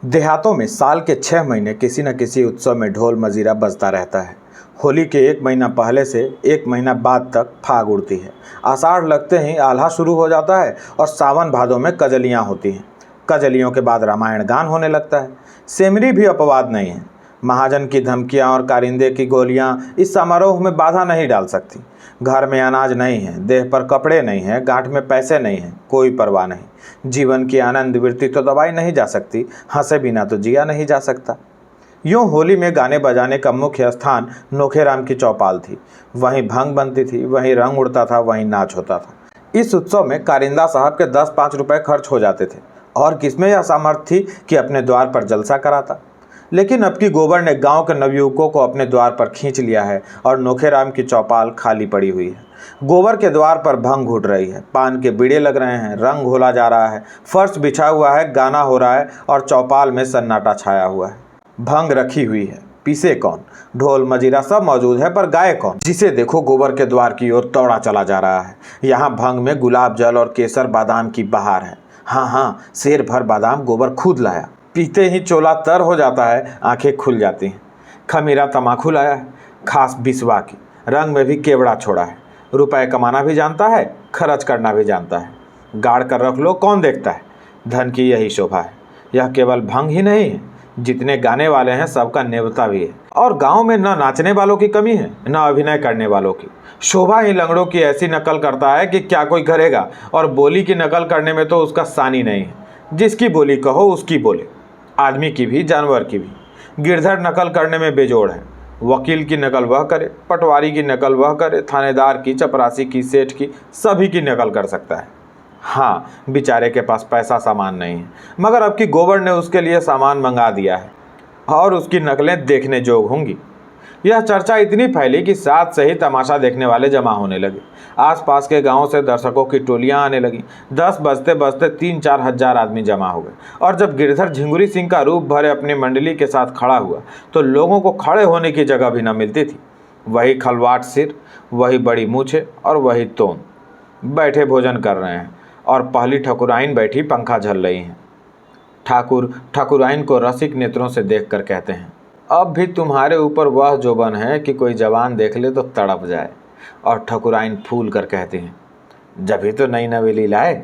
देहातों में साल के 6 महीने किसी न किसी उत्सव में ढोल मजीरा बजता रहता है। होली के 1 महीना पहले से 1 महीना बाद तक फाग उड़ती है। आषाढ़ लगते ही आल्हा शुरू हो जाता है और सावन भादों में कजलियाँ होती हैं। कजलियों के बाद रामायण गान होने लगता है। सेमरी भी अपवाद नहीं है। महाजन की धमकियां और कारिंदे की गोलियां इस समारोह में बाधा नहीं डाल सकती। घर में अनाज नहीं है, देह पर कपड़े नहीं है, गांठ में पैसे नहीं है, कोई परवाह नहीं। जीवन की आनंद वृत्ति तो दबाई नहीं जा सकती, हंसे बिना तो जिया नहीं जा सकता। यूं होली में गाने बजाने का मुख्य स्थान नोखेराम की चौपाल थी। वहीं भंग बनती थी, वहीं रंग उड़ता था, वहीं नाच होता था। इस उत्सव में कारिंदा साहब के 10-5 रुपए खर्च हो जाते थे और किसमें यह सामर्थ्य थी कि अपने द्वार पर जलसा कराता। लेकिन अब की गोबर ने गांव के नवयुवकों को अपने द्वार पर खींच लिया है और नोखेराम की चौपाल खाली पड़ी हुई है। गोबर के द्वार पर भंग घुट रही है, पान के बीड़े लग रहे हैं, रंग घोला जा रहा है, फर्श बिछा हुआ है, गाना हो रहा है और चौपाल में सन्नाटा छाया हुआ है। भंग रखी हुई है, पीसे कौन? ढोल मजीरा सब मौजूद है, पर गाए कौन? जिसे देखो गोबर के द्वार की ओर दौड़ा चला जा रहा है। यहाँ भंग में गुलाब जल और केसर बादाम की बहार है। हाँ, शेर भर बादाम गोबर खुद लाया। पीते ही चोला तर हो जाता है, आंखें खुल जाती हैं। खमीरा तमाकू लाया है, खास बिस्वा की, रंग में भी केवड़ा छोड़ा है। रुपए कमाना भी जानता है, खर्च करना भी जानता है। गाड़ कर रख लो, कौन देखता है। धन की यही शोभा है। यह केवल भंग ही नहीं है, जितने गाने वाले हैं सबका नेवता भी है। और गांव में न नाचने वालों की कमी है, न अभिनय करने वालों की। शोभा ही लंगड़ों की ऐसी नकल करता है कि क्या कोई करेगा। और बोली की नकल करने में तो उसका सानी नहीं है। जिसकी बोली कहो उसकी बोले, आदमी की भी, जानवर की भी। गिरधर नकल करने में बेजोड़ है। वकील की नकल वह करे, पटवारी की नकल वह करे, थानेदार की, चपरासी की, सेठ की, सभी की नकल कर सकता है। हाँ, बेचारे के पास पैसा सामान नहीं है, मगर अब की गोबर ने उसके लिए सामान मंगा दिया है और उसकी नकलें देखने जोग होंगी। यह चर्चा इतनी फैली कि साथ से ही तमाशा देखने वाले जमा होने लगे। आसपास के गांवों से दर्शकों की टोलियां आने लगी। 10 बजते बजते 3-4 हजार आदमी जमा हो गए। और जब गिरधर झिंगुरी सिंह का रूप भरे अपनी मंडली के साथ खड़ा हुआ तो लोगों को खड़े होने की जगह भी न मिलती थी। वही खलवाट सिर, वही बड़ी मूछें और वही तोन बैठे भोजन कर रहे हैं और पहली ठकुराइन बैठी पंखा झल रही हैं। ठाकुर ठकुराइन को रसिक नेत्रों से देखकर कहते हैं, अब भी तुम्हारे ऊपर वह जोबन है कि कोई जवान देख ले तो तड़प जाए। और ठकुराइन फूल कर कहती हैं, जब ही तो नई नवेली लाए।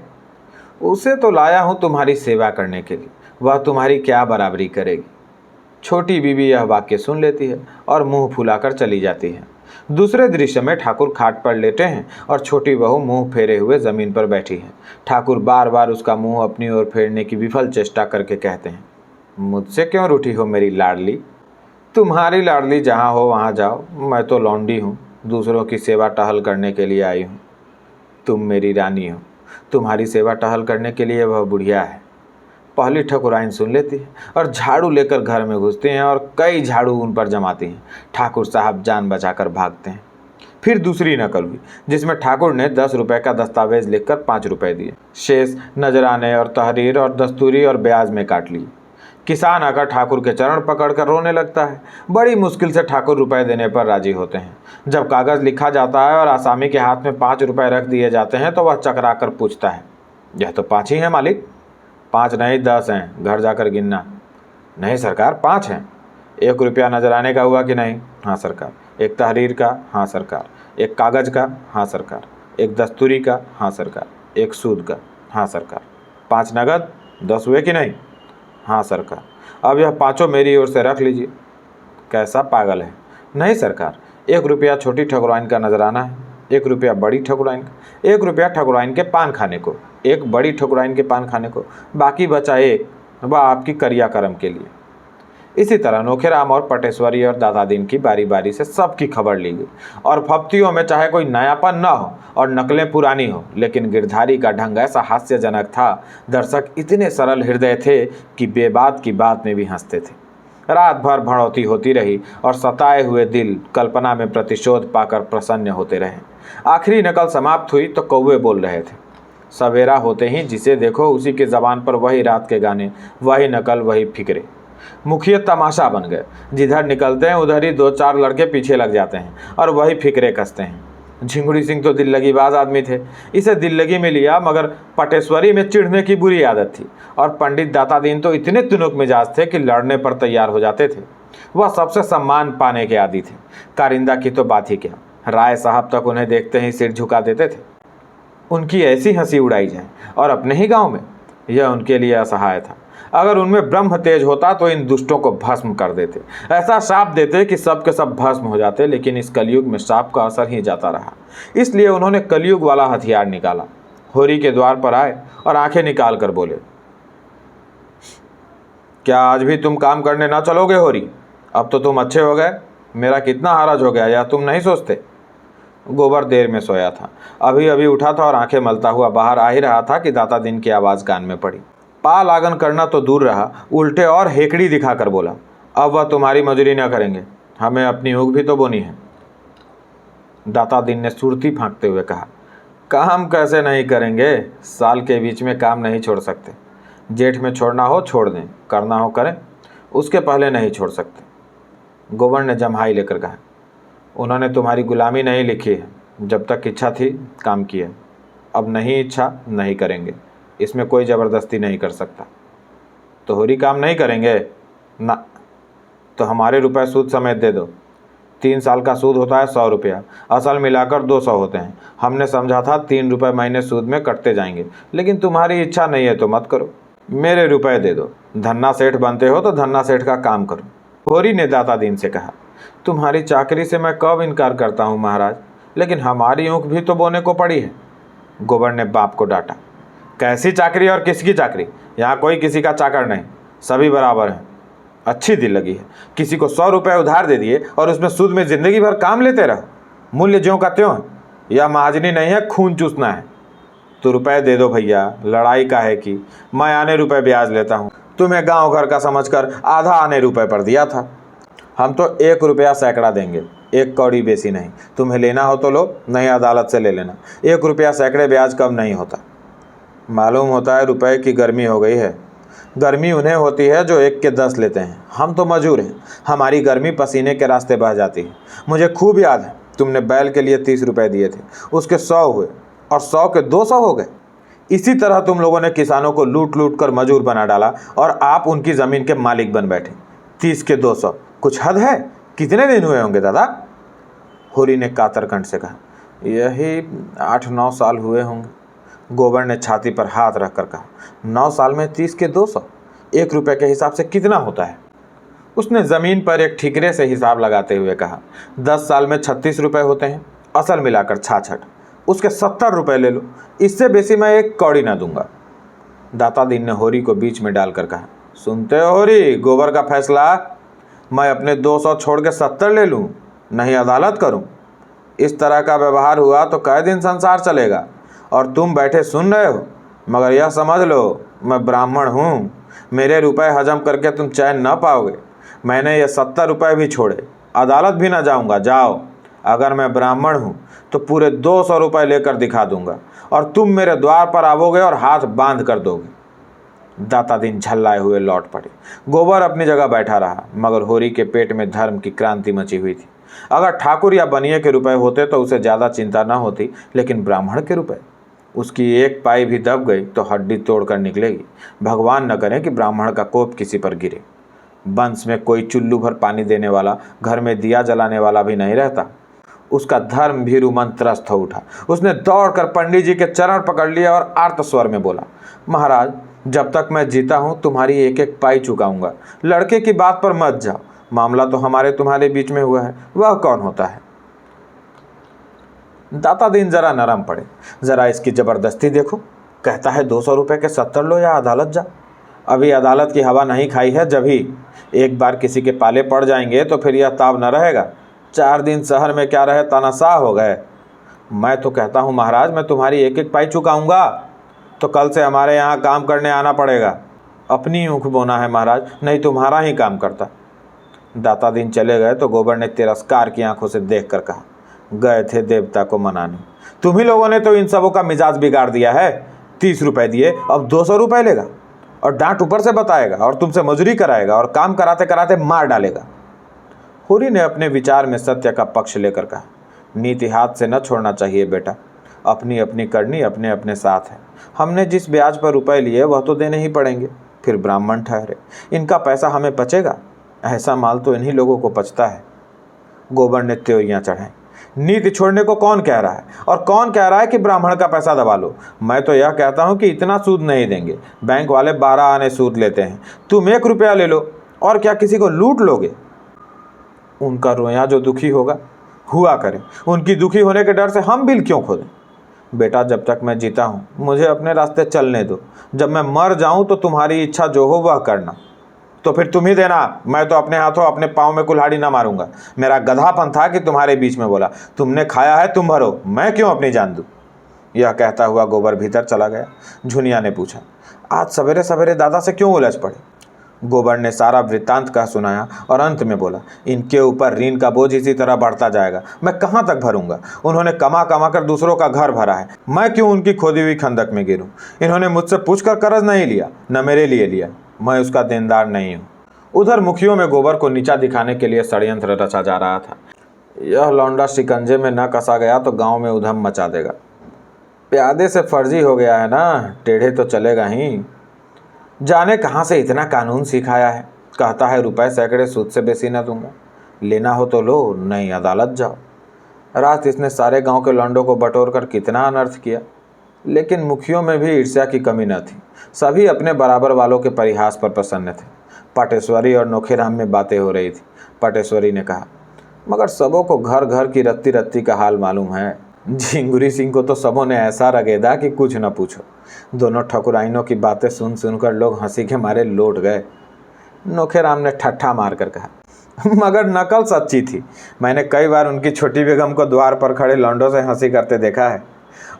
उसे तो लाया हूँ तुम्हारी सेवा करने के लिए, वह तुम्हारी क्या बराबरी करेगी। छोटी बीबी यह वाक्य सुन लेती है और मुंह फुलाकर चली जाती है। दूसरे दृश्य में ठाकुर खाट पर लेटे हैं और छोटी बहू मुंह फेरे हुए जमीन पर बैठी है। ठाकुर बार बार उसका मुंह अपनी ओर फेरने की विफल चेष्टा करके कहते हैं, मुझसे क्यों रूठी हो मेरी लाडली? तुम्हारी लाडली जहाँ हो वहाँ जाओ, मैं तो लौंडी हूँ, दूसरों की सेवा टहल करने के लिए आई हूँ। तुम मेरी रानी हो, तुम्हारी सेवा टहल करने के लिए वह बुढ़िया है। पहली ठकुराइन सुन लेती है और झाड़ू लेकर घर में घुसती हैं और कई झाड़ू उन पर जमाती हैं। ठाकुर साहब जान बचाकर भागते हैं। फिर दूसरी नकल हुई, जिसमें ठाकुर ने 10 रुपए का दस्तावेज लिखकर 5 रुपए दिए। शेष नजराने और तहरीर और दस्तूरी और ब्याज में काट लिए। किसान आकर ठाकुर के चरण पकड़कर रोने लगता है। बड़ी मुश्किल से ठाकुर रुपए देने पर राजी होते हैं। जब कागज़ लिखा जाता है और आसामी के हाथ में 5 रुपए रख दिए जाते हैं तो वह चकरा कर पूछता है, यह तो 5 ही हैं मालिक। 5 नहीं 10 हैं, घर जाकर गिनना। नहीं सरकार, 5 हैं। 1 रुपया नजराने का हुआ कि नहीं? हाँ सरकार। 1 तहरीर का? हाँ सरकार। 1 कागज़ का? हाँ सरकार। 1 दस्तूरी का? हाँ सरकार। 1 सूद का? हाँ सरकार। 5 नगद? 10 हुए कि नहीं? हाँ सरकार। अब यह 5 मेरी ओर से रख लीजिए। कैसा पागल है? नहीं सरकार, 1 रुपया छोटी ठकुराइन का नजराना है, 1 रुपया बड़ी ठकुराइन का, 1 रुपया ठकुराइन के पान खाने को, 1 बड़ी ठकुराइन के पान खाने को, बाकी बचा 1, वह आपकी करियाकर्म के लिए। इसी तरह नोखेराम और पटेश्वरी और दादादीन की बारी बारी से सबकी खबर ली गई। और फप्तियों में चाहे कोई नयापन न हो और नकलें पुरानी हो, लेकिन गिरधारी का ढंग ऐसा हास्यजनक था, दर्शक इतने सरल हृदय थे कि बेबात की बात में भी हंसते थे। रात भर भड़ौती होती रही और सताए हुए दिल कल्पना में प्रतिशोध पाकर प्रसन्न होते रहे। आखिरी नकल समाप्त हुई तो कौवे बोल रहे थे। सवेरा होते ही जिसे देखो उसी के ज़बान पर वही रात के गाने, वही नकल, वही फिक्रे। मुखिया तमाशा बन गए। जिधर निकलते हैं उधर ही 2-4 लड़के पीछे लग जाते हैं और वही फिक्रे कसते हैं। झिंगुड़ी सिंह तो दिल लगी-बाज आदमी थे। इसे दिल लगी में लिया, मगर पटेश्वरी में चिढ़ने की बुरी आदत थी और पंडित दाता दीन तो इतने तुनुक मिजाज थे कि लड़ने पर तैयार हो जाते थे। वह सबसे सम्मान पाने के आदी थे। कारिंदा की तो बात ही क्या, राय साहब तक उन्हें देखते ही सिर झुका देते थे। उनकी ऐसी हंसी उड़ाई जाए और अपने ही गांव में, यह उनके लिए असहाय था। अगर उनमें ब्रह्म तेज होता तो इन दुष्टों को भस्म कर देते, ऐसा शाप देते कि सब के सब भस्म हो जाते। लेकिन इस कलयुग में शाप का असर ही जाता रहा, इसलिए उन्होंने कलयुग वाला हथियार निकाला। होरी के द्वार पर आए और आंखें निकाल कर बोले, क्या आज भी तुम काम करने ना चलोगे होरी? अब तो तुम अच्छे हो गए, मेरा कितना हरज हो गया, या तुम नहीं सोचते? गोबर देर में सोया था, अभी अभी उठा था और आंखें मलता हुआ बाहर आ ही रहा था कि दाता दिन की आवाज़ कान में पड़ी। पा लागन करना तो दूर रहा, उल्टे और हेकड़ी दिखाकर बोला, अब वह तुम्हारी मजूरी न करेंगे, हमें अपनी ऊख भी तो बोनी है। दाता दिन ने सुरती फांकते हुए कहा, काम कैसे नहीं करेंगे, साल के बीच में काम नहीं छोड़ सकते। जेठ में छोड़ना हो छोड़ दें, करना हो करें, उसके पहले नहीं छोड़ सकते। गोबर ने जम्हाई लेकर कहा, उन्होंने तुम्हारी गुलामी नहीं लिखी है, जब तक इच्छा थी काम किया, अब नहीं इच्छा नहीं करेंगे, इसमें कोई ज़बरदस्ती नहीं कर सकता। तो होरी काम नहीं करेंगे ना, तो हमारे रुपए सूद समेत दे दो। 3 साल का सूद होता है 100 रुपया, असल मिलाकर 200 होते हैं। हमने समझा था 3 रुपये महीने सूद में कटते जाएंगे, लेकिन तुम्हारी इच्छा नहीं है तो मत करो, मेरे रुपए दे दो। धन्ना सेठ बनते हो तो धन्ना सेठ का काम करो। होरी ने दाता दीन से कहा, तुम्हारी चाकरी से मैं कब इनकार करता हूँ महाराज, लेकिन हमारी ऊँख भी तो बोने को पड़ी है। गोबर ने बाप को डांटा, कैसी चाकरी और किसकी चाकरी? यहाँ कोई किसी का चाकर नहीं, सभी बराबर हैं। अच्छी दिल लगी है, किसी को 100 रुपये उधार दे दिए और उसमें सूद में जिंदगी भर काम लेते रहो। मूल्य ज्यों का त्यों है, यह महाजनी नहीं है, खून चूसना है। तो रुपए दे दो भैया, लड़ाई का है कि मैं आने रुपए ब्याज लेता हूँ, तुम्हें गांव घर का समझकर आधा आने रुपए पर दिया था। हम तो 1 रुपया सैकड़ा देंगे, 1 कौड़ी बेसी नहीं। तुम्हें लेना हो तो लो, नहीं अदालत से ले लेना। 1 रुपया सैकड़े ब्याज कम नहीं होता। मालूम होता है रुपए की गर्मी हो गई है। गर्मी उन्हें होती है जो 1 के 10 लेते हैं, हम तो मजूर हैं, हमारी गर्मी पसीने के रास्ते बह जाती है। मुझे खूब याद है, तुमने बैल के लिए 30 रुपये दिए थे, उसके 100 हुए और 100 के 200 हो गए। इसी तरह तुम लोगों ने किसानों को लूट लूट कर मजूर बना डाला और आप उनकी ज़मीन के मालिक बन बैठे। 30 के 200, कुछ हद है? कितने दिन हुए होंगे दादा? होरी ने कातर कंठ से कहा, यही 8-9 साल हुए होंगे। गोबर ने छाती पर हाथ रखकर कहा, 9 साल में 30 के 200, 1 रुपये के हिसाब से कितना होता है? उसने ज़मीन पर एक ठिकरे से हिसाब लगाते हुए कहा, 10 साल में 36 रुपये होते हैं, असल मिलाकर 66, उसके 70 रुपये ले लो, इससे बेसी मैं 1 कौड़ी ना दूंगा। दाता दीन ने होरी को बीच में डालकर कहा, सुनते हो होरी, गोबर का फैसला, मैं अपने 200 छोड़ के 70 ले लूँ, नहीं अदालत करूँ? इस तरह का व्यवहार हुआ तो कै दिन संसार चलेगा? और तुम बैठे सुन रहे हो, मगर यह समझ लो मैं ब्राह्मण हूँ, मेरे रुपए हजम करके तुम चैन न पाओगे। मैंने ये 70 रुपये भी छोड़े, अदालत भी ना जाऊँगा, जाओ। अगर मैं ब्राह्मण हूँ तो पूरे 200 रुपये लेकर दिखा दूंगा और तुम मेरे द्वार पर आओगे और हाथ बांध कर दोगे। दाता दिन झल्लाए हुए लौट पड़े। गोबर अपनी जगह बैठा रहा, मगर होरी के पेट में धर्म की क्रांति मची हुई थी। अगर ठाकुर या बनिए के रुपए होते तो उसे ज़्यादा चिंता न होती, लेकिन ब्राह्मण के रुपए, उसकी 1 पाई भी दब गई तो हड्डी तोड़कर निकलेगी। भगवान न करे कि ब्राह्मण का कोप किसी पर गिरे। वंश में कोई चुल्लू भर पानी देने वाला, घर में दिया जलाने वाला भी नहीं रहता। उसका धर्म भी रुमंत्रस्त हो उठा। उसने दौड़कर पंडित जी के चरण पकड़ लिया और आर्त स्वर में बोला, महाराज, जब तक मैं जीता हूँ तुम्हारी 1-1 पाई चुकाऊंगा। लड़के की बात पर मत जाओ, मामला तो हमारे तुम्हारे बीच में हुआ है, वह कौन होता है? दाता दीन जरा नरम पड़े, जरा इसकी ज़बरदस्ती देखो, कहता है 200 रुपये के 70 लो या अदालत जा। अभी अदालत की हवा नहीं खाई है, जब ही एक बार किसी के पाले पड़ जाएंगे तो फिर यह ताब न रहेगा। 4 दिन शहर में क्या रहे तानाशाह हो गए। मैं तो कहता हूँ महाराज, मैं तुम्हारी 1-1 पाई चुकाऊंगा तो कल से हमारे यहाँ काम करने आना पड़ेगा। अपनी ऊँख बोना है महाराज, नहीं तुम्हारा ही काम करता। दाता दिन चले गए तो गोबर ने तिरस्कार की आंखों से देख कर कहा, गए थे देवता को मनाने, तुम ही लोगों ने तो इन सबों का मिजाज बिगाड़ दिया है। 30 रुपये दिए, अब 200 रुपये लेगा और डांट ऊपर से बताएगा और तुमसे मजूरी कराएगा और काम कराते कराते मार डालेगा। होरी ने अपने विचार में सत्य का पक्ष लेकर कहा, नीति हाथ से न छोड़ना चाहिए बेटा। अपनी अपनी करनी अपने अपने साथ है। हमने जिस ब्याज पर रुपए लिए वह तो देने ही पड़ेंगे। फिर ब्राह्मण ठहरे, इनका पैसा हमें पचेगा? ऐसा माल तो इन्हीं लोगों को पचता है। गोबर ने त्योरियां चढ़ाई। नीति छोड़ने को कौन कह रहा है, और कौन कह रहा है कि ब्राह्मण का पैसा दबा लो? मैं तो यह कहता हूं कि इतना सूद नहीं देंगे। बैंक वाले 12 आने सूद लेते हैं, तुम 1 रुपया ले लो, और क्या किसी को लूट लोगे? उनका रोया जो दुखी होगा हुआ करे, उनकी दुखी होने के डर से हम बिल क्यों खोदें? बेटा, जब तक मैं जीता हूं मुझे अपने रास्ते चलने दो। जब मैं मर जाऊं तो तुम्हारी इच्छा जो हो वह करना। तो फिर तुम ही देना, मैं तो अपने हाथों अपने पाँव में कुल्हाड़ी ना मारूंगा। मेरा गधापन था कि तुम्हारे बीच में बोला। तुमने खाया है तुम भरो, मैं क्यों अपनी जान दूं? यह कहता हुआ गोबर भीतर चला गया। झुनिया ने पूछा, आज सवेरे सवेरे दादा से क्यों उलझ पड़े? गोबर ने सारा वृत्तांत कह सुनाया और अंत में बोला, इनके ऊपर ऋण का बोझ इसी तरह बढ़ता जाएगा, मैं कहाँ तक भरूंगा? उन्होंने कमा कमा कर दूसरों का घर भरा है, मैं क्यों उनकी खोदी हुई खंदक में गिरूं? इन्होंने मुझसे पूछकर कर्ज नहीं लिया, न मेरे लिए लिया, मैं उसका देनदार नहीं हूँ। उधर मुखियों में गोबर को नीचा दिखाने के लिए षड्यंत्र रचा जा रहा था। यह लौंडा शिकंजे में न कसा गया तो गाँव में उधम मचा देगा। प्यादे से फर्जी हो गया है ना, टेढ़े तो चलेगा ही। जाने कहाँ से इतना कानून सिखाया है। कहता है रुपए सैकड़े सूद से बेसी न दूंगा, लेना हो तो लो, नहीं अदालत जाओ। रात इसने सारे गांव के लौंडों को बटोर कर कितना अनर्थ किया। लेकिन मुखियों में भी ईर्ष्या की कमी न थी। सभी अपने बराबर वालों के परिहास पर प्रसन्न थे। पाटेश्वरी और नोखेराम में बातें हो रही थी। पाटेश्वरी ने कहा, मगर सबों को घर घर की रत्ती रत्ती का हाल मालूम है। झिंगुरी सिंह को तो सबों ने ऐसा रगेदा कि कुछ न पूछो। दोनों ठकुराइनों की बातें सुन सुनकर लोग हंसी के मारे लौट गए। नोखेराम ने ठट्ठा मारकर कहा, मगर नकल सच्ची थी। मैंने कई बार उनकी छोटी बेगम को द्वार पर खड़े लौंडों से हंसी करते देखा है।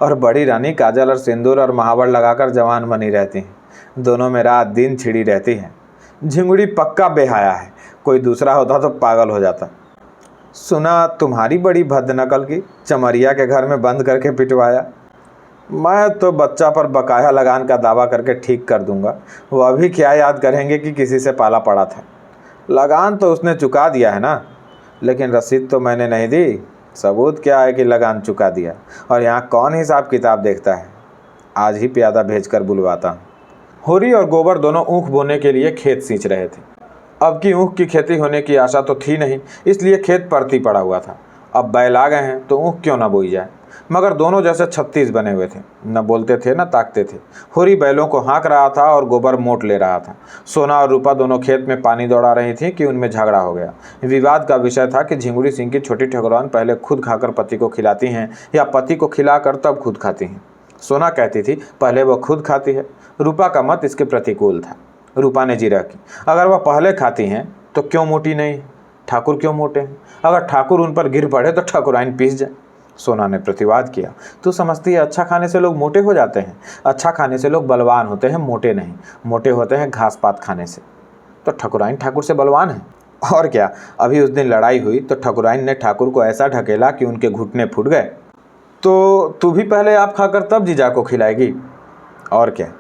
और बड़ी रानी काजल और सिंदूर और महावर लगाकर जवान बनी रहती हैं। दोनों में रात दिन छिड़ी रहती है। झिंगुड़ी पक्का बेहाया है, कोई दूसरा होता तो पागल हो जाता। सुना तुम्हारी बड़ी भद्द नकल की, चमरिया के घर में बंद करके पिटवाया। मैं तो बच्चा पर बकाया लगान का दावा करके ठीक कर दूंगा। वह भी क्या याद करेंगे कि किसी से पाला पड़ा था। लगान तो उसने चुका दिया है ना, लेकिन रसीद तो मैंने नहीं दी। सबूत क्या है कि लगान चुका दिया? और यहाँ कौन हिसाब किताब देखता है? आज ही प्यादा भेजकर बुलवाता हूँ। होरी और गोबर दोनों ऊख बोने के लिए खेत सींच रहे थे। अब की ऊख की खेती होने की आशा तो थी नहीं, इसलिए खेत परती पड़ा हुआ था। अब बैल आ गए हैं तो ऊख क्यों ना बोई जाए। मगर दोनों जैसे 36 बने हुए थे, न बोलते थे न ताकते थे। होरी बैलों को हाँक रहा था और गोबर मोट ले रहा था। सोना और रूपा दोनों खेत में पानी दौड़ा रही थी कि उनमें झगड़ा हो गया। विवाद का विषय था कि झिंगुड़ी सिंह की छोटी ठकुरान पहले खुद खाकर पति को खिलाती हैं या पति को खिलाकर तब खुद खाती हैं। सोना कहती थी पहले वह खुद खाती है। रूपा का मत इसके प्रतिकूल था। रूपा ने जिरह की, अगर वह पहले खाती हैं तो क्यों मोटी नहीं? ठाकुर क्यों मोटे हैं? अगर ठाकुर उन पर गिर पड़े तो ठाकुराइन पीस जाए। सोना ने प्रतिवाद किया, तू समझती है अच्छा खाने से लोग मोटे हो जाते हैं? अच्छा खाने से लोग बलवान होते हैं, मोटे नहीं। मोटे होते हैं घास पात खाने से। तो ठकुराइन ठाकुर से बलवान है और क्या। अभी उस दिन लड़ाई हुई तो ठकुराइन ने ठाकुर को ऐसा ढकेला कि उनके घुटने फूट गए। तो तू भी पहले आप खाकर तब जीजा को खिलाएगी? और क्या,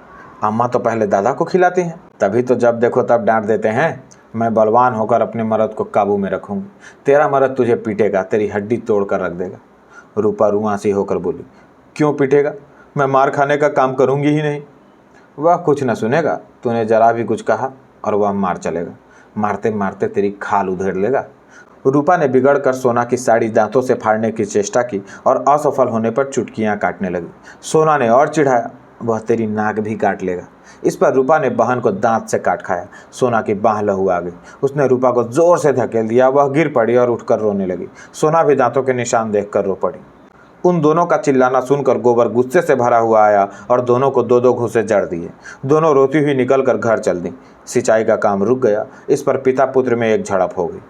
अम्मा तो पहले दादा को खिलाती हैं, तभी तो जब देखो तब डांट देते हैं। मैं बलवान होकर अपने मर्द को काबू में रखूंगी। तेरा मर्द तुझे पीटेगा, तेरी हड्डी तोड़ कर रख देगा। रूपा रुआंसी होकर बोली, क्यों पीटेगा? मैं मार खाने का काम करूंगी ही नहीं। वह कुछ न सुनेगा। तूने जरा भी कुछ कहा और वह मार चलेगा। मारते मारते तेरी खाल उधेड़ लेगा। रूपा ने बिगड़ कर सोना की साड़ी दांतों से फाड़ने की चेष्टा की और असफल होने पर चुटकियां काटने लगी। सोना ने और चिढ़ाया, वह तेरी नाक भी काट लेगा। इस पर रूपा ने बहन को दांत से काट खाया। सोना की बाह लहू आ गई। उसने रूपा को जोर से धकेल दिया। वह गिर पड़ी और उठकर रोने लगी। सोना भी दांतों के निशान देखकर रो पड़ी। उन दोनों का चिल्लाना सुनकर गोबर गुस्से से भरा हुआ आया और दोनों को 2-2 घूंसे जड़ दिए। दोनों रोती हुई निकलकर घर चल दी। सिंचाई का काम रुक गया। इस पर पिता पुत्र में एक झड़प हो गई।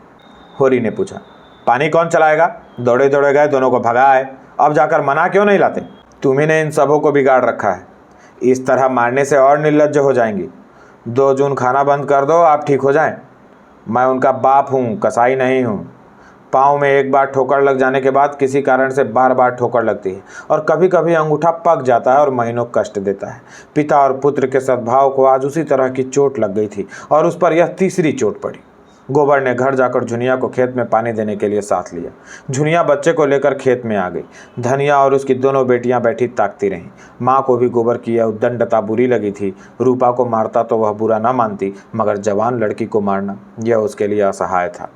होरी ने पूछा, पानी कौन चलाएगा? दौड़े दौड़े गए, दोनों को भगाए, अब जाकर मना क्यों नहीं लाते? तुम्ही ने इन सबों को बिगाड़ रखा है। इस तरह मारने से और निर्लज्ज हो जाएंगी। 2 जून खाना बंद कर दो, आप ठीक हो जाएं। मैं उनका बाप हूँ, कसाई नहीं हूँ। पाँव में एक बार ठोकर लग जाने के बाद किसी कारण से बार बार ठोकर लगती है और कभी कभी अंगूठा पक जाता है और महीनों कष्ट देता है। पिता और पुत्र के सद्भाव को आज उसी तरह की चोट लग गई थी और उस पर यह तीसरी चोट पड़ी। गोबर ने घर जाकर झुनिया को खेत में पानी देने के लिए साथ लिया। झुनिया बच्चे को लेकर खेत में आ गई। धनिया और उसकी दोनों बेटियां बैठी ताकती रहीं। माँ को भी गोबर की यह उद्दंडता बुरी लगी थी। रूपा को मारता तो वह बुरा ना मानती, मगर जवान लड़की को मारना यह उसके लिए असहाय था।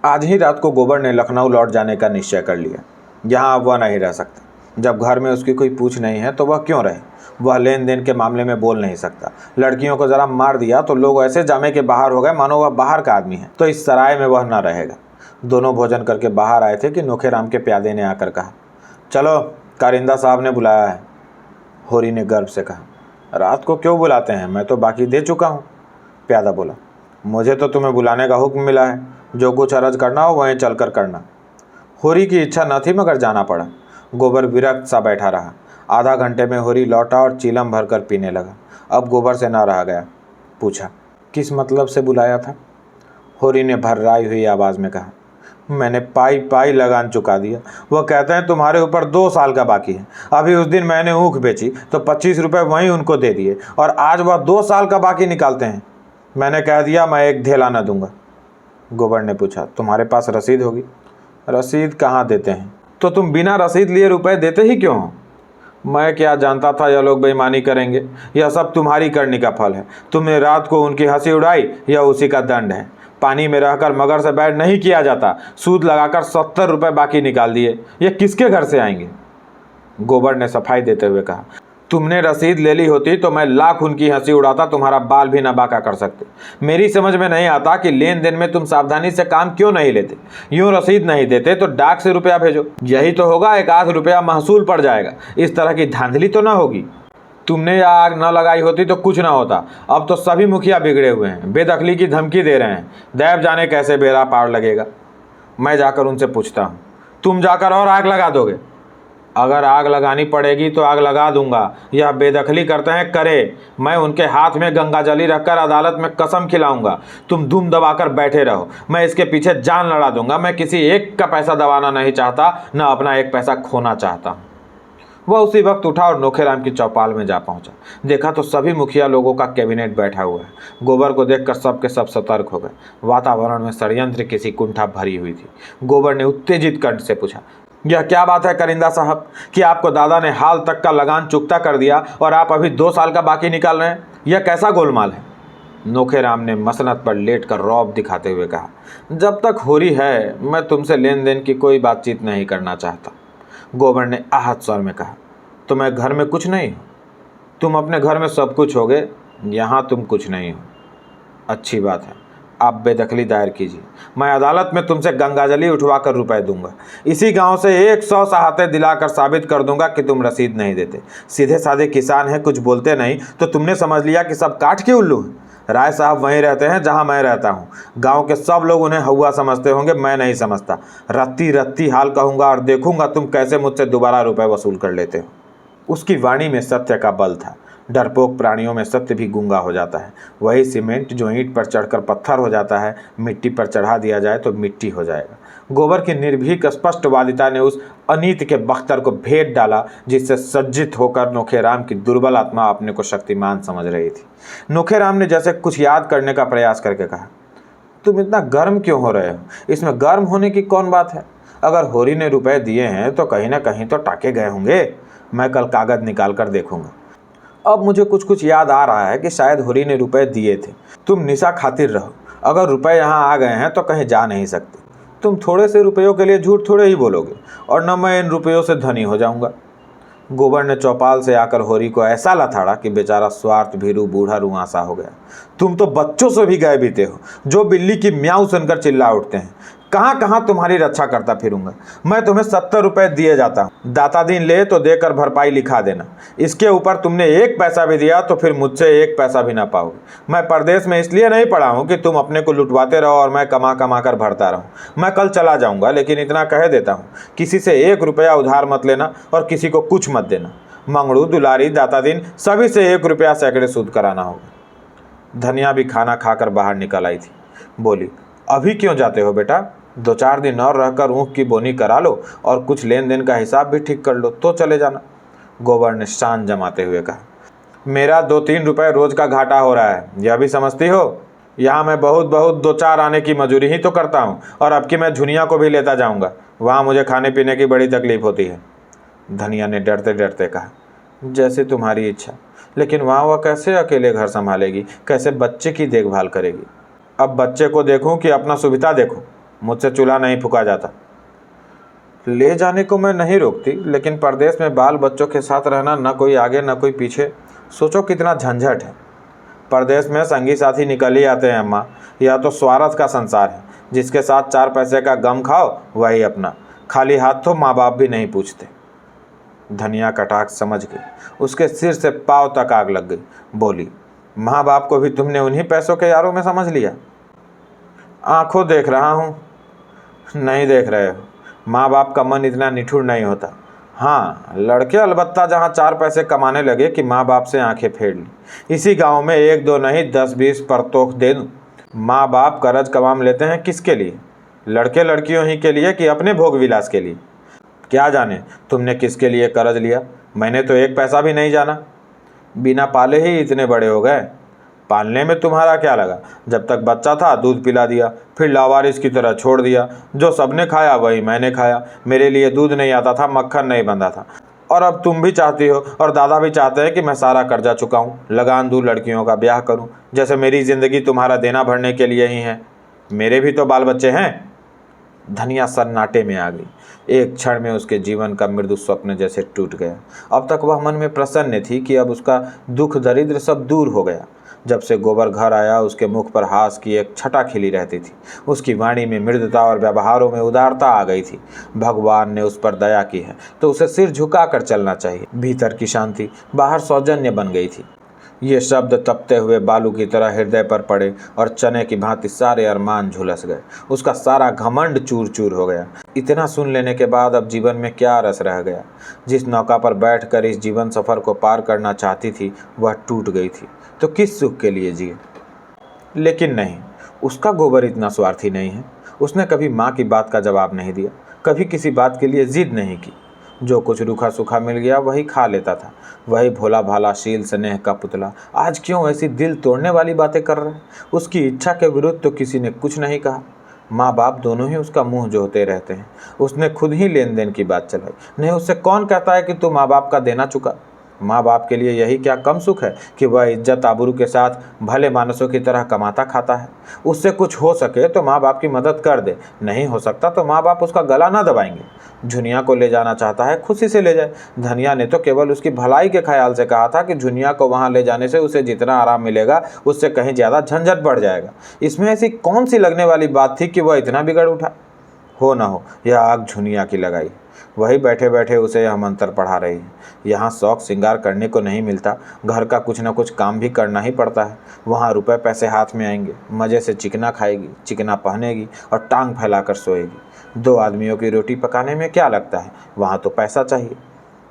आज ही रात को गोबर ने लखनऊ लौट जाने का निश्चय कर लिया। यहाँ अब वह नहीं रह सकता। जब घर में उसकी कोई पूछ नहीं है तो वह क्यों रहे। वह लेन देन के मामले में बोल नहीं सकता। लड़कियों को जरा मार दिया तो लोग ऐसे जामे के बाहर हो गए मानो वह बाहर का आदमी है। तो इस सराय में वह न रहेगा। दोनों भोजन करके बाहर आए थे कि नोखेराम के प्यादे ने आकर कहा, चलो कारिंदा साहब ने बुलाया है। होरी ने गर्व से कहा, रात को क्यों बुलाते हैं, मैं तो बाकी दे चुका हूँ। प्यादा बोला, मुझे तो तुम्हें बुलाने का हुक्म मिला है। जो कुछ अर्ज करना हो वहीं चल कर करना। होरी की इच्छा न थी मगर जाना पड़ा। गोबर विरक्त सा बैठा रहा। आधा घंटे में होरी लौटा और चीलम भरकर पीने लगा। अब गोबर से ना रहा गया। पूछा, किस मतलब से बुलाया था? होरी ने भर्राई हुई आवाज़ में कहा, मैंने पाई पाई लगान चुका दिया। वह कहते हैं तुम्हारे ऊपर 2 साल का बाकी है। अभी उस दिन मैंने ऊख बेची तो 25 रुपये वहीं उनको दे दिए और आज वह 2 साल का बाकी निकालते हैं। मैंने कह दिया मैं एक धेला न दूंगा। गोबर ने पूछा, तुम्हारे पास रसीद होगी? रसीद कहाँ देते हैं? तो तुम बिना रसीद लिए रुपए देते ही क्यों हो? मैं क्या जानता था यह लोग बेईमानी करेंगे। यह सब तुम्हारी करनी का फल है। तुमने रात को उनकी हंसी उड़ाई, यह उसी का दंड है। पानी में रहकर मगर से बैठ नहीं किया जाता। सूद लगाकर 70 रुपये बाकी निकाल दिए। यह किसके घर से आएंगे? गोबर ने सफाई देते हुए कहा, तुमने रसीद ले ली होती तो मैं लाख उनकी हंसी उड़ाता, तुम्हारा बाल भी न बाका कर सकते। मेरी समझ में नहीं आता कि लेन देन में तुम सावधानी से काम क्यों नहीं लेते। यूं रसीद नहीं देते तो डाक से रुपया भेजो, यही तो होगा, 1 आध रुपया महसूल पड़ जाएगा। इस तरह की धांधली तो ना होगी। तुमने यह आग न लगाई होती तो कुछ ना होता। अब तो सभी मुखिया बिगड़े हुए हैं, बेदखली की धमकी दे रहे हैं। दैव जाने कैसे बेड़ा पार लगेगा। मैं जाकर उनसे पूछता हूँ। तुम जाकर और आग लगा दोगे? अगर आग लगानी पड़ेगी तो आग लगा दूंगा। यह बेदखली करते हैं करे, मैं उनके हाथ में गंगाजली रखकर अदालत में कसम खिलाऊंगा। तुम दुम दबाकर बैठे रहो, मैं इसके पीछे जान लड़ा दूंगा। मैं किसी एक का पैसा दबाना नहीं चाहता, न अपना एक पैसा खोना चाहता हूँ। वह उसी वक्त उठा और नोखेराम की चौपाल में जा पहुंचा। देखा तो सभी मुखिया लोगों का कैबिनेट बैठा हुआ है। गोबर को देखकर सब के सब सतर्क हो गए। वातावरण में षड्यंत्र की सी कुंठा भरी हुई थी। गोबर ने उत्तेजित कंठ से पूछा, यह क्या बात है करिंदा साहब कि आपको दादा ने हाल तक का लगान चुकता कर दिया और आप अभी 2 साल का बाकी निकाल रहे हैं? यह कैसा गोलमाल है? नोखेराम ने मसनद पर लेट कर रौब दिखाते हुए कहा, जब तक होरी है मैं तुमसे लेन देन की कोई बातचीत नहीं करना चाहता। गोबर ने आहत स्वर में कहा, तो मैं घर में कुछ नहीं हूँ? तुम अपने घर में सब कुछ होगे, यहाँ तुम कुछ नहीं हो। अच्छी बात है, आप बेदखली दायर कीजिए। मैं अदालत में तुमसे गंगाजली उठवा कर रुपए दूंगा। इसी गांव से 100 सहाते दिलाकर साबित कर दूंगा कि तुम रसीद नहीं देते। सीधे साधे किसान हैं, कुछ बोलते नहीं, तो तुमने समझ लिया कि सब काठ के उल्लू हैं। राय साहब वहीं रहते हैं जहां मैं रहता हूं। गांव के सब लोग उन्हें हौवा समझते होंगे, मैं नहीं समझता। रत्ती रत्ती हाल कहूंगा और देखूंगा तुम कैसे मुझसे दोबारा रुपए वसूल कर लेते हो। उसकी वाणी में सत्य का बल था। डरपोक प्राणियों में सत्य भी गूंगा हो जाता है। वही सीमेंट जो ईंट पर चढ़कर पत्थर हो जाता है, मिट्टी पर चढ़ा दिया जाए तो मिट्टी हो जाएगा। गोबर की निर्भीक स्पष्टवादिता ने उस अनीत के बख्तर को भेद डाला, जिससे सज्जित होकर नोखेराम की दुर्बल आत्मा अपने को शक्तिमान समझ रही थी। नोखेराम ने जैसे कुछ याद करने का प्रयास करके कहा, तुम इतना गर्म क्यों हो रहे हो? इसमें गर्म होने की कौन बात है? अगर होरी ने रुपए दिए हैं तो कहीं ना कहीं तो टाके गए होंगे। मैं कल कागज निकाल कर देखूंगा। अब मुझे कुछ कुछ याद आ रहा है कि शायद होरी ने रुपए दिए थे। तुम निशा खातिर रहो। अगर रुपए यहाँ आ गए हैं तो कहीं जा नहीं सकते। तुम थोड़े से रुपयों के लिए झूठ थोड़े ही बोलोगे, और न मैं इन रुपयों से धनी हो जाऊंगा। गोबर ने चौपाल से आकर होरी को ऐसा लथाड़ा कि बेचारा स्वार्थ भीरू बूढ़ा रुआंसा हो गया। तुम तो बच्चों से भी गए बीते हो, जो बिल्ली की म्याऊं सुनकर चिल्ला उठते हैं। कहाँ कहाँ तुम्हारी रक्षा करता फिरूंगा। मैं तुम्हें 70 रुपए दिए जाता हूँ। दाता दिन ले तो देकर भरपाई लिखा देना। इसके ऊपर तुमने 1 पैसा भी दिया तो फिर मुझसे 1 पैसा भी ना पाओगे। मैं परदेश में इसलिए नहीं पड़ा हूँ कि तुम अपने को लुटवाते रहो और मैं कमा कमा कर भरता रहूँ। मैं कल चला जाऊँगा, लेकिन इतना कह देता हूँ, किसी से 1 रुपया उधार मत लेना और किसी को कुछ मत देना। मंगड़ू, दुलारी, दाता दिन सभी से 1 रुपया सैकड़े सूद कराना होगा। धनिया भी खाना खाकर बाहर निकल आई थी। बोली, अभी क्यों जाते हो बेटा? 2-4 दिन और रहकर ऊँख की बोनी करा लो और कुछ लेन देन का हिसाब भी ठीक कर लो तो चले जाना। गोबर ने शान जमाते हुए कहा, मेरा 2-3 रुपए रोज का घाटा हो रहा है, यह भी समझती हो? यहाँ मैं बहुत बहुत 2-4 आने की मजूरी ही तो करता हूँ, और अब की मैं झुनिया को भी लेता जाऊँगा। वहाँ मुझे खाने पीने की बड़ी तकलीफ होती है। धनिया ने डरते डरते कहा। जैसे तुम्हारी इच्छा, लेकिन वहाँ वह कैसे अकेले घर संभालेगी, कैसे बच्चे की देखभाल करेगी? अब बच्चे को देखूं कि अपना सुविधा देखूं? मुझसे चूल्हा नहीं फूका जाता। ले जाने को मैं नहीं रोकती, लेकिन परदेश में बाल बच्चों के साथ रहना, न कोई आगे न कोई पीछे, सोचो कितना झंझट है। परदेश में संगी साथी निकल ही आते हैं अम्मा। यह तो स्वार्थ का संसार है। जिसके साथ 4 पैसे का गम खाओ वही अपना। खाली हाथ तो माँ बाप भी नहीं पूछते। धनिया कटाक्ष समझ गई। उसके सिर से पाँव तक आग लग गई। बोली, माँ बाप को भी तुमने उन्हीं पैसों के यारों में समझ लिया? आंखों देख रहा हूँ। नहीं देख रहे हो। माँ बाप का मन इतना निठुर नहीं होता। हाँ, लड़के अलबत्ता जहाँ 4 पैसे कमाने लगे कि माँ बाप से आंखें फेर ली। इसी गांव में 1-2 नहीं 10-20 परतोख दे दूँ। माँ बाप कर्ज कमाम लेते हैं किसके लिए? लड़के लड़कियों ही के लिए कि अपने भोग विलास के लिए? क्या जाने तुमने किसके लिए कर्ज लिया। मैंने तो 1 पैसा भी नहीं जाना। बिना पाले ही इतने बड़े हो गए। पालने में तुम्हारा क्या लगा? जब तक बच्चा था दूध पिला दिया, फिर लावारिस की तरह छोड़ दिया। जो सबने खाया वही मैंने खाया। मेरे लिए दूध नहीं आता था, मक्खन नहीं बंधा था। और अब तुम भी चाहती हो और दादा भी चाहते हैं कि मैं सारा कर्जा चुकाऊं, लगान दूं, लड़कियों का ब्याह करूं, जैसे मेरी जिंदगी तुम्हारा देना भरने के लिए ही है। मेरे भी तो बाल बच्चे हैं। धनिया सन्नाटे में आ गई। एक क्षण में उसके जीवन का मृदु स्वप्न जैसे टूट गया। अब तक वह मन में प्रसन्न थी कि अब उसका दुख दरिद्र सब दूर हो गया। जब से गोबर घर आया उसके मुख पर हास की एक छटा खिली रहती थी। उसकी वाणी में मृदुता और व्यवहारों में उदारता आ गई थी। भगवान ने उस पर दया की है तो उसे सिर झुकाकर चलना चाहिए। भीतर की शांति बाहर सौजन्य बन गई थी। ये शब्द तपते हुए बालू की तरह हृदय पर पड़े और चने की भांति सारे अरमान झुलस गए। उसका सारा घमंड चूर चूर हो गया। इतना सुन लेने के बाद अब जीवन में क्या रस रह गया? जिस नौका पर बैठकर इस जीवन सफर को पार करना चाहती थी वह टूट गई थी, तो किस सुख के लिए जिए? लेकिन नहीं, उसका गोबर इतना स्वार्थी नहीं है। उसने कभी माँ की बात का जवाब नहीं दिया, कभी किसी बात के लिए जिद नहीं की। जो कुछ रूखा सूखा मिल गया वही खा लेता था। वही भोला भाला शील स्नेह का पुतला आज क्यों ऐसी दिल तोड़ने वाली बातें कर रहा है? उसकी इच्छा के विरुद्ध तो किसी ने कुछ नहीं कहा। माँ बाप दोनों ही उसका मुंह जोहते रहते हैं। उसने खुद ही लेन देन की बात चलाई। नहीं, उससे कौन कहता है कि तू माँ बाप का देना चुका? माँ बाप के लिए यही क्या कम सुख है कि वह इज्जत आबरू के साथ भले मानसों की तरह कमाता खाता है? उससे कुछ हो सके तो माँ बाप की मदद कर दे, नहीं हो सकता तो माँ बाप उसका गला ना दबाएंगे। झुनिया को ले जाना चाहता है, खुशी से ले जाए। धनिया ने तो केवल उसकी भलाई के ख्याल से कहा था कि झुनिया को वहाँ ले जाने से उसे जितना आराम मिलेगा उससे कहीं ज़्यादा झंझट बढ़ जाएगा। इसमें ऐसी कौन सी लगने वाली बात थी कि वह इतना बिगड़ उठा? हो ना हो, यह आग झुनिया की लगाई। वही बैठे बैठे उसे यह मंत्र पढ़ा रही है। यहाँ शौक श्रृंगार करने को नहीं मिलता, घर का कुछ न कुछ काम भी करना ही पड़ता है। वहाँ रुपए पैसे हाथ में आएंगे, मज़े से चिकना खाएगी, चिकना पहनेगी और टांग फैलाकर सोएगी। 2 आदमियों की रोटी पकाने में क्या लगता है? वहाँ तो पैसा चाहिए।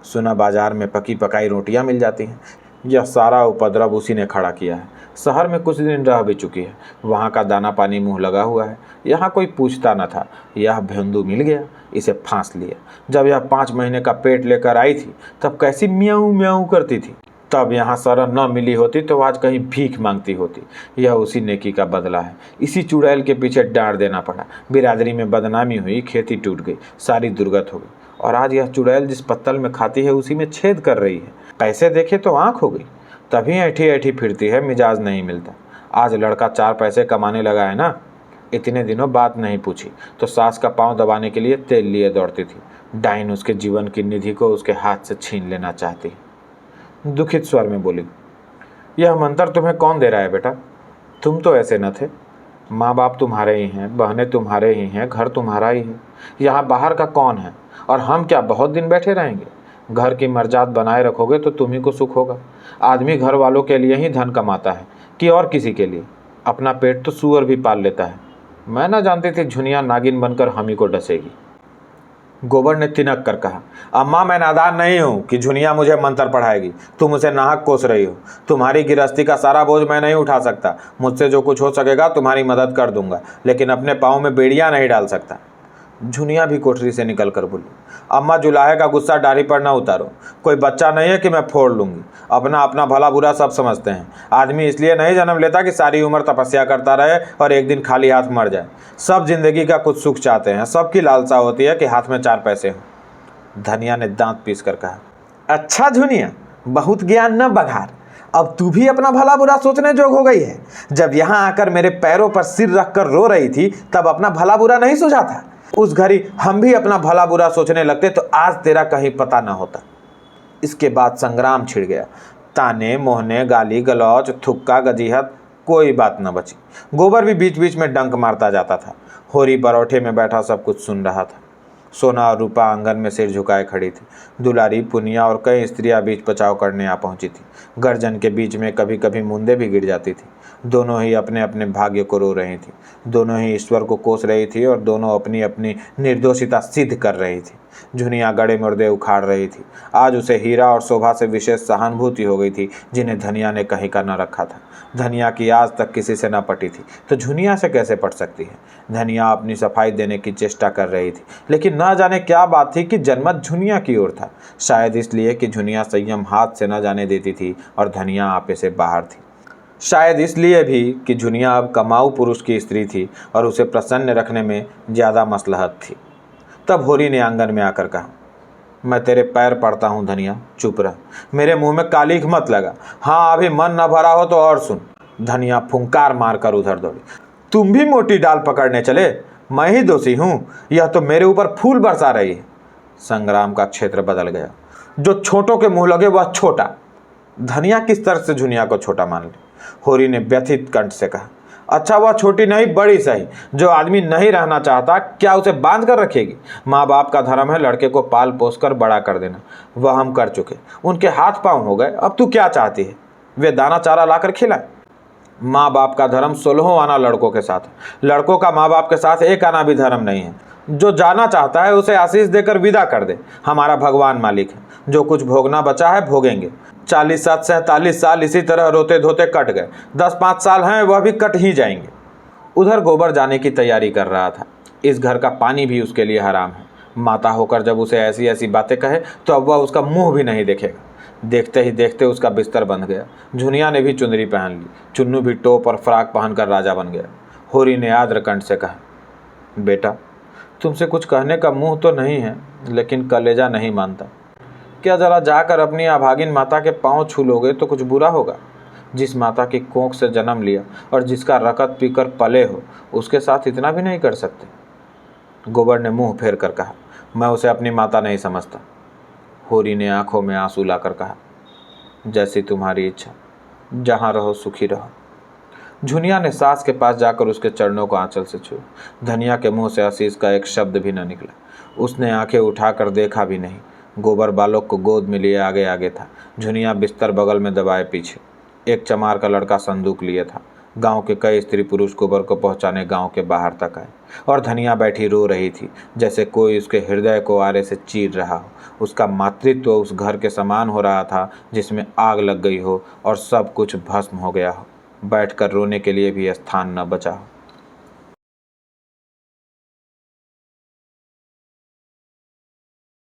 सुना बाजार में पकी पकाई रोटियाँ मिल जाती हैं। यह सारा उपद्रव उसी ने खड़ा किया है। शहर में कुछ दिन रह भी चुकी है। वहाँ का दाना पानी मुँह लगा हुआ है। यहाँ कोई पूछता न था। यह भेंदू मिल गया, इसे फांस लिया। जब यह 5 महीने का पेट लेकर आई थी तब कैसी म्याऊं म्याऊं करती थी। तब यहाँ शरण न मिली होती तो आज कहीं भीख मांगती होती। यह उसी नेकी का बदला है। इसी चुड़ैल के पीछे डांट देना पड़ा। बिरादरी में बदनामी हुई, खेती टूट गई, सारी दुर्गत हो गई। और आज यह चुड़ैल जिस पत्तल में खाती है उसी में छेद कर रही है। पैसे देखे तो आँख हो गई, तभी ऐठी ऐठी फिरती है, मिजाज नहीं मिलता। आज लड़का 4 पैसे कमाने लगा है ना। इतने दिनों बात नहीं पूछी तो सास का पांव दबाने के लिए तेल लिए दौड़ती थी। डाइन उसके जीवन की निधि को उसके हाथ से छीन लेना चाहती। दुखित स्वर में बोली, यह मंत्र तुम्हें कौन दे रहा है बेटा? तुम तो ऐसे न थे। माँ बाप तुम्हारे ही हैं, बहनें तुम्हारे ही हैं, घर तुम्हारा ही है। यहाँ बाहर का कौन है? और हम क्या बहुत दिन बैठे रहेंगे? घर की मर्यादा बनाए रखोगे तो तुम्ही को सुख होगा। आदमी घर वालों के लिए ही धन कमाता है कि और किसी के लिए? अपना पेट तो सूअर भी पाल लेता है। मैं ना जानती थी झुनिया नागिन बनकर हम ही को डसेगी। गोबर ने तिनक कर कहा, अम्मा मैं नादान नहीं हूँ कि झुनिया मुझे मंत्र पढ़ाएगी। तुम उसे नाहक कोस रही हो। तुम्हारी गृहस्थी का सारा बोझ मैं नहीं उठा सकता। मुझसे जो कुछ हो सकेगा तुम्हारी मदद कर दूंगा, लेकिन अपने पाँव में बेड़ियाँ नहीं डाल सकता। झुनिया भी कोठरी से निकल कर बोली, अम्मा जुलाहे का गुस्सा डारी पर ना उतारो। कोई बच्चा नहीं है कि मैं फोड़ लूँगी। अपना अपना भला बुरा सब समझते हैं। आदमी इसलिए नहीं जन्म लेता कि सारी उम्र तपस्या करता रहे और एक दिन खाली हाथ मर जाए। सब जिंदगी का कुछ सुख चाहते हैं। सबकी लालसा होती है कि हाथ में 4 पैसे हों। धनिया ने दांत पीस कर कहा, अच्छा झुनिया, बहुत ज्ञान न बघार। अब तू भी अपना भला बुरा सोचने जोग हो गई है। जब यहाँ आकर मेरे पैरों पर सिर रखकर रो रही थी तब अपना भला बुरा नहीं सोचा था। उस घड़ी हम भी अपना भला बुरा सोचने लगते तो आज तेरा कहीं पता न होता। इसके बाद संग्राम छिड़ गया। ताने मोहने, गाली गलौज, थुक्का गजीहत, कोई बात न बची। गोबर भी बीच बीच में डंक मारता जाता था। होरी बरौठे में बैठा सब कुछ सुन रहा था। सोना और रूपा आंगन में सिर झुकाए खड़ी थी। दुलारी, पुनिया और कई स्त्रियां बीच बचाव करने आ पहुंची थी। गर्जन के बीच में कभी कभी मुंदे भी गिर जाती थी। दोनों ही अपने अपने भाग्य को रो रही थी। दोनों ही ईश्वर को कोस रही थी और दोनों अपनी अपनी निर्दोषिता सिद्ध कर रही थी। झुनिया गड़े मुर्दे उखाड़ रही थी। आज उसे हीरा और शोभा से विशेष सहानुभूति हो गई थी, जिन्हें धनिया ने कहीं का न रखा था। धनिया की आज तक किसी से न पटी थी तो झुनिया से कैसे पट सकती है। धनिया अपनी सफाई देने की चेष्टा कर रही थी, लेकिन न जाने क्या बात थी कि जनमत झुनिया की ओर था। शायद इसलिए कि झुनिया संयम हाथ से न जाने देती थी और धनिया आपे से बाहर थी। शायद इसलिए भी कि झुनिया अब कमाऊ पुरुष की स्त्री थी और उसे प्रसन्न रखने में ज़्यादा मसलहत थी। तब होरी ने आंगन में आकर कहा, मैं तेरे पैर पड़ता हूँ धनिया, चुप रह। मेरे मुंह में कालीख मत लगा। हाँ, अभी मन न भरा हो तो और सुन। धनिया फुंकार मारकर उधर दौड़ी। तुम भी मोटी डाल पकड़ने चले? मैं ही दोषी हूँ? यह तो मेरे ऊपर फूल बरसा रही है। संग्राम का क्षेत्र बदल गया। जो छोटों के मुंह लगे वह छोटा। धनिया किस तरह से झुनिया को छोटा मान ले? होरी ने व्यथित कंठ से कहा, अच्छा, वह छोटी नहीं बड़ी सही। जो आदमी नहीं रहना चाहता क्या उसे बांध कर रखेगी? माँ बाप का धर्म है लड़के को पाल पोस कर बड़ा कर देना। वह हम कर चुके। उनके हाथ पांव हो गए। अब तू क्या चाहती है? वे दाना चारा लाकर खिलाएं। माँ बाप का धर्म 16 आना लड़कों के साथ है। लड़कों का माँ बाप के साथ 1 आना भी धर्म नहीं है। जो जाना चाहता है उसे आशीष देकर विदा कर दे। हमारा भगवान मालिक है। जो कुछ भोगना बचा है भोगेंगे। 47 साल इसी तरह रोते धोते कट गए। 10-5 साल हैं, वह भी कट ही जाएंगे। उधर गोबर जाने की तैयारी कर रहा था। इस घर का पानी भी उसके लिए हराम है। माता होकर जब उसे ऐसी ऐसी बातें कहे तो अब वह उसका मुंह भी नहीं देखेगा। देखते ही देखते उसका बिस्तर बंध गया। झुनिया ने भी चुनरी पहन ली। चुन्नू भी टोप और फ्राक पहनकर राजा बन गया। होरी ने आर्द्र कंठ से कहा, बेटा, तुमसे कुछ कहने का मुंह तो नहीं है, लेकिन कलेजा नहीं मानता। क्या जरा जाकर अपनी अभागिन माता के पांव छू लोगे तो कुछ बुरा होगा? जिस माता की कोख से जन्म लिया और जिसका रकत पीकर पले हो, उसके साथ इतना भी नहीं कर सकते? गोबर ने मुंह फेर कर कहा, मैं उसे अपनी माता नहीं समझता। होरी ने आंखों में आंसू लाकर कहा, जैसी तुम्हारी इच्छा, जहाँ रहो सुखी रहो। झुनिया ने सास के पास जाकर उसके चरणों को आंचल से छुआ। धनिया के मुंह से आशीष का एक शब्द भी न निकला। उसने आंखें उठाकर देखा भी नहीं। गोबर बालक को गोद में लिए आगे आगे था। झुनिया बिस्तर बगल में दबाए पीछे। एक चमार का लड़का संदूक लिए था। गांव के कई स्त्री पुरुष गोबर को पहुंचाने गांव के बाहर तक आए और धनिया बैठी रो रही थी, जैसे कोई उसके हृदय को आरे से चीर रहा हो। उसका मातृत्व उस घर के समान हो रहा था जिसमें आग लग गई हो और सब कुछ भस्म हो गया हो। बैठकर रोने के लिए भी स्थान न बचा हो।